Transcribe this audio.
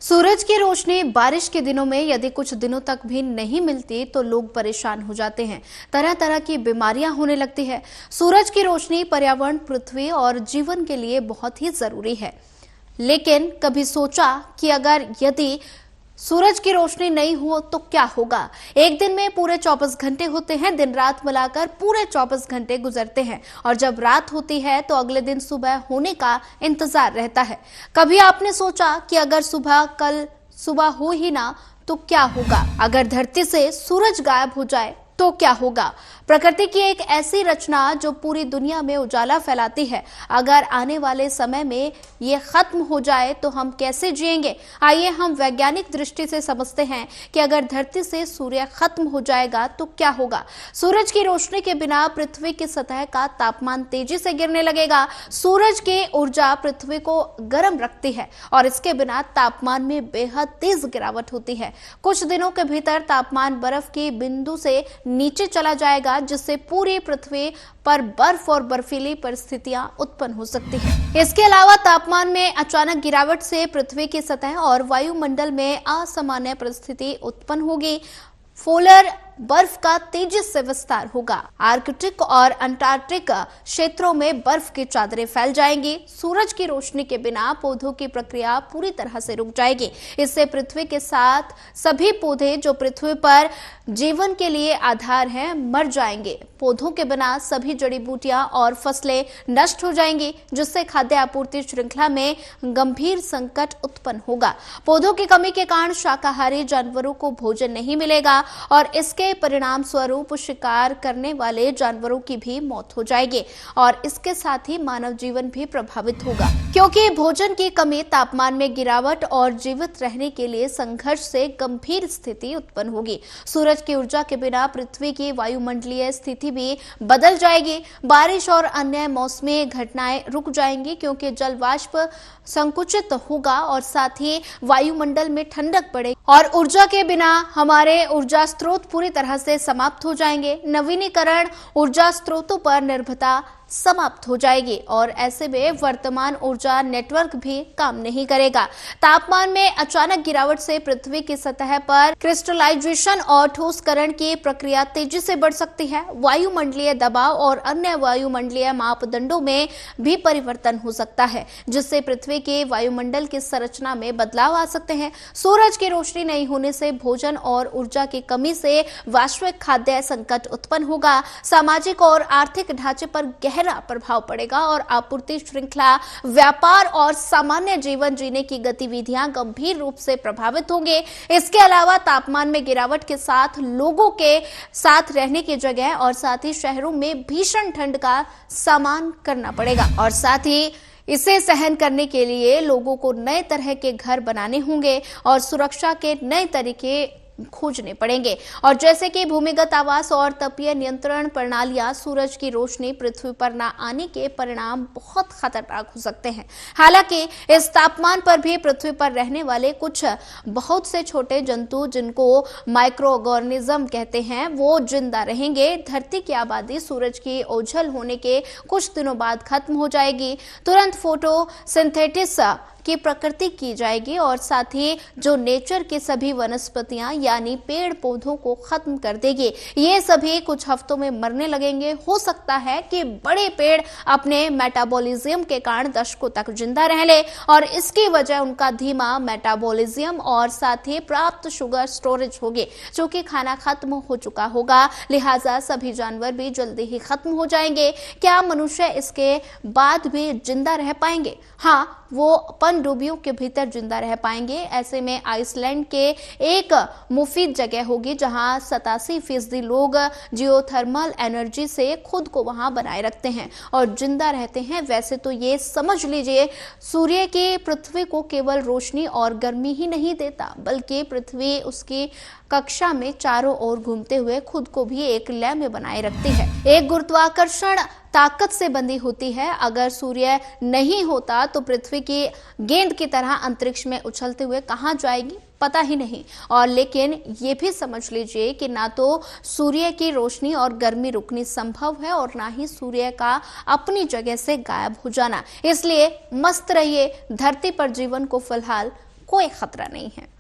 सूरज की रोशनी बारिश के दिनों में यदि कुछ दिनों तक भी नहीं मिलती तो लोग परेशान हो जाते हैं। तरह तरह की बीमारियां होने लगती है। सूरज की रोशनी पर्यावरण, पृथ्वी और जीवन के लिए बहुत ही जरूरी है। लेकिन कभी सोचा कि अगर यदि सूरज की रोशनी नहीं हो तो क्या होगा? एक दिन में पूरे 24 घंटे होते हैं। दिन रात मिलाकर पूरे 24 घंटे गुजरते हैं और जब रात होती है तो अगले दिन सुबह होने का इंतजार रहता है। कभी आपने सोचा कि अगर कल सुबह हो ही ना तो क्या होगा? अगर धरती से सूरज गायब हो जाए तो क्या होगा? प्रकृति की एक ऐसी रचना जो पूरी दुनिया में उजाला फैलाती है, अगर आने वाले समय में ये खत्म हो जाए तो हम कैसे जिएंगे? आइए हम वैज्ञानिक दृष्टि से समझते हैं कि अगर धरती से सूर्य खत्म हो जाएगा तो क्या होगा। सूरज की रोशनी के बिना पृथ्वी की सतह का तापमान तेजी से गिरने लगेगा। सूरज की ऊर्जा पृथ्वी को गर्म रखती है और इसके बिना तापमान में बेहद तेज गिरावट होती है। कुछ दिनों के भीतर तापमान बर्फ की बिंदु से नीचे चला जाएगा, जिससे पूरी पृथ्वी पर बर्फ और बर्फीली परिस्थितियां उत्पन्न हो सकती हैं। इसके अलावा तापमान में अचानक गिरावट से पृथ्वी की सतह और वायुमंडल में असामान्य परिस्थिति उत्पन्न होगी। पोलर बर्फ का तेजी से विस्तार होगा। आर्कटिक और अंटार्कटिक क्षेत्रों में बर्फ की चादरें फैल जाएंगी। सूरज की रोशनी के बिना पौधों की प्रक्रिया पूरी तरह से रुक जाएगी। इससे पृथ्वी के साथ सभी पौधे जो पृथ्वी पर जीवन के लिए आधार हैं मर जाएंगे। पौधों के बिना सभी जड़ी बूटियां और फसलें नष्ट हो जाएंगी, जिससे खाद्य आपूर्ति श्रृंखला में गंभीर संकट उत्पन्न होगा। पौधों की कमी के कारण शाकाहारी जानवरों को भोजन नहीं मिलेगा और इसके परिणाम स्वरूप शिकार करने वाले जानवरों की भी मौत हो जाएगी और इसके साथ ही मानव जीवन भी प्रभावित होगा, क्योंकि भोजन की कमी, तापमान में गिरावट और जीवित रहने के लिए संघर्ष से गंभीर स्थिति उत्पन्न होगी। सूरज की ऊर्जा के बिना पृथ्वी की वायुमंडलीय स्थिति भी बदल जाएगी। बारिश और अन्य मौसमी घटनाएं रुक जाएंगी, क्योंकि जल वाष्प संकुचित होगा और साथ ही वायुमंडल में ठंडक बढ़ेगी और ऊर्जा के बिना हमारे ऊर्जा स्रोत पूरी तरह से समाप्त हो जाएंगे। नवीनीकरण ऊर्जा स्रोतों पर निर्भरता समाप्त हो जाएगी और ऐसे में वर्तमान ऊर्जा नेटवर्क भी काम नहीं करेगा। तापमान में अचानक गिरावट से पृथ्वी की सतह पर क्रिस्टलाइजेशन और ठोसकरण की प्रक्रिया तेजी से बढ़ सकती है। वायुमंडलीय दबाव और अन्य वायुमंडलीय मापदंडों में भी परिवर्तन हो सकता है, जिससे पृथ्वी के वायुमंडल की संरचना में बदलाव आ सकते हैं। सूरज की रोशनी नहीं होने से भोजन और ऊर्जा की कमी से वैश्विक खाद्य संकट उत्पन्न होगा। सामाजिक और आर्थिक ढांचे पर गहरा प्रभाव पड़ेगा और आपूर्ति श्रृंखला, व्यापार और सामान्य जीवन जीने की गतिविधियां गंभीर रूप से प्रभावित होंगे। इसके अलावा तापमान में गिरावट के साथ लोगों के साथ रहने की जगह और साथ ही शहरों में भीषण ठंड का सामना करना पड़ेगा और साथ ही इसे सहन करने के लिए लोगों को नए तरह के घर बनाने होंगे और सुरक्षा के नए तरीके खोजने पड़ेंगे। और जैसे कि भूमिगत आवास और तापीय नियंत्रण प्रणालियां, सूरज की रोशनी पृथ्वी पर न आने के परिणाम बहुत खतरनाक हो सकते हैं। हालांकि इस तापमान पर भी पृथ्वी पर रहने वाले बहुत से छोटे जंतु, जिनको माइक्रो ऑर्गेनिज्म कहते हैं, वो जिंदा रहेंगे। धरती की आबादी सूरज की ओझल होने के कुछ दिनों बाद खत्म हो जाएगी। तुरंत फोटोसिंथेसिस की प्रकृति की जाएगी और साथ ही जो नेचर के सभी वनस्पतियां यानी पेड़ पौधों को खत्म कर देगी। ये सभी कुछ हफ्तों में मरने लगेंगे। हो सकता है कि बड़े पेड़ अपने मेटाबॉलिज्म के कारण दशकों तक जिंदा रह ले और इसकी वजह उनका धीमा मेटाबॉलिज्म और साथ ही प्राप्त शुगर स्टोरेज होगी, जो कि खाना खत्म हो चुका होगा। लिहाजा सभी जानवर भी जल्दी ही खत्म हो जाएंगे। क्या मनुष्य इसके बाद भी जिंदा रह पाएंगे? हाँ, वो पनडुब्बियों के भीतर जिंदा रह पाएंगे। ऐसे में आइसलैंड के एक मुफीद जगह होगी जहां 87% लोग जियोथर्मल एनर्जी से खुद को वहां बनाए रखते हैं और जिंदा रहते हैं। वैसे तो ये समझ लीजिए, सूर्य की पृथ्वी को केवल रोशनी और गर्मी ही नहीं देता, बल्कि पृथ्वी उसकी कक्षा में चारों ओर घूमते हुए खुद को भी एक लय में बनाए रखती है। एक गुरुत्वाकर्षण ताकत से बंधी होती है। अगर सूर्य नहीं होता तो पृथ्वी की गेंद की तरह अंतरिक्ष में उछलते हुए कहां जाएगी पता ही नहीं। और लेकिन ये भी समझ लीजिए कि ना तो सूर्य की रोशनी और गर्मी रुकनी संभव है और ना ही सूर्य का अपनी जगह से गायब हो जाना। इसलिए मस्त रहिए। धरती पर जीवन को फिलहाल कोई खतरा नहीं है।